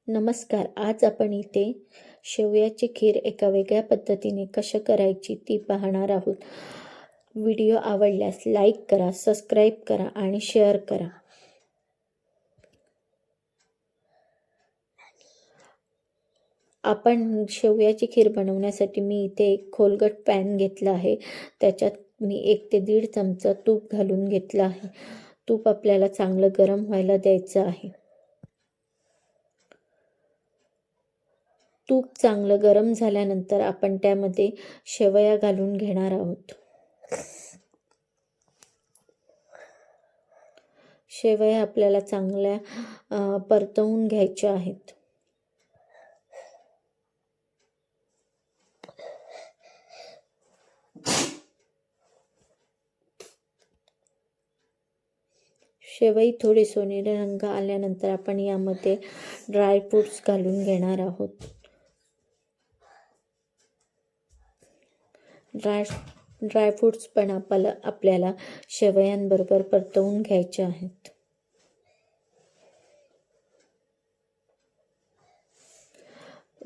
नमस्कार. आज आपण इथे शेवयाची खीर एका वेगळ्या पद्धतीने कशा करायची ती पाहणार आहोत. व्हिडिओ आवडल्यास लाईक करा, सबस्क्राईब करा आणि शेअर करा. आपण शेवयाची खीर बनवण्यासाठी मी इथे एक खोलगट पॅन घेतला आहे. त्याच्यात मी 1 ते 1.5 चमचा तूप घालून घेतलं आहे. तूप आपल्याला चांगलं गरम व्हायला द्यायचं आहे. तूप चांगलं गरम झाल्यानंतर आपण त्यामध्ये शेवया घालून घेणार आहोत. शेवया आपल्याला चांगल्या परतवून घ्यायच्या आहेत. शेवई थोडी सोनेरी रंग आल्यानंतर आपण यामध्ये ड्रायफ्रूट्स घालून घेणार आहोत. ड्रायफ्रूट्स पण आपल्याला शेवयांबरोबर परतवून घ्यायचे आहेत.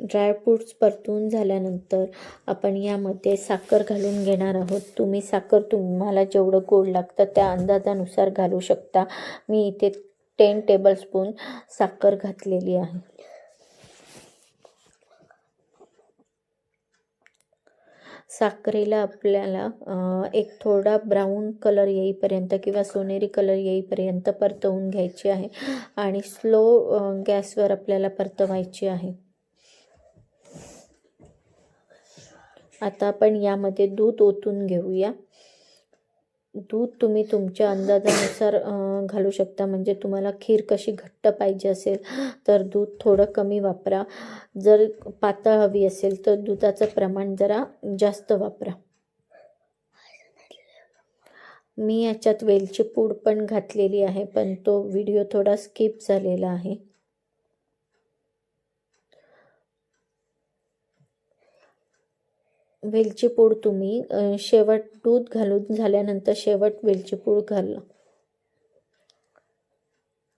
ड्रायफ्रूट्स परतून झाल्यानंतर आपण यामध्ये साखर घालून घेणार आहोत. तुम्ही साखर तुम्हाला जेवढं गोड लागतं त्या अंदाजानुसार घालू शकता. मी इथे 10 टेबलस्पून साखर घातलेली आहे. साखरेला आपल्याला एक थोडा ब्राऊन कलर येईपर्यंत किंवा सोनेरी कलर येईपर्यंत परतवून घ्यायची आहे आणि स्लो गॅसवर आपल्याला परतवायची आहे. आता आपण यामध्ये दूध ओतून घेऊया. दूध तुम्ही तुमच्या अंदाजानुसार घालू शकता. म्हणजे तुम्हाला खीर कशी घट्ट पाहिजे असेल तर दूध थोडं कमी वापरा. जर पातळ हवी असेल तर दुधाचं प्रमाण जरा जास्त वापरा. मी याच्यात वेलची पूड पण घातलेली आहे, पण तो व्हिडिओ थोडा स्किप झालेला आहे. वेलची पूड तुम्ही शेवट दूध घालून झाल्यानंतर शेवट वेलची पूड घाला.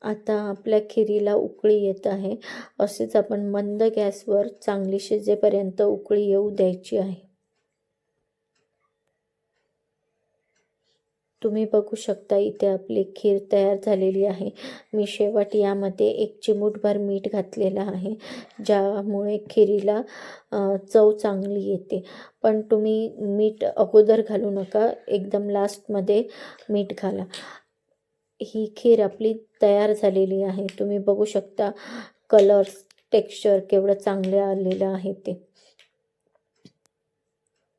आता आपल्या खिरीला उकळी येत आहे. असेच आपण मंद गॅसवर चांगली शिजेपर्यंत उकळी येऊ द्यायची आहे. तुम्ही बघू शकता इथे आपली खीर तयार झालेली आहे. मी शेवट यामध्ये 1 चिमूटभर मीठ घातलेलं आहे, ज्यामुळे खिरीला चव चांगली येते. पण तुम्ही मीठ अगोदर घालू नका, एकदम लास्टमध्ये मीठ घाला. ही खीर आपली तयार झालेली आहे. तुम्ही बघू शकता कलर, टेक्स्चर केवढं चांगलं आलेलं आहे ते.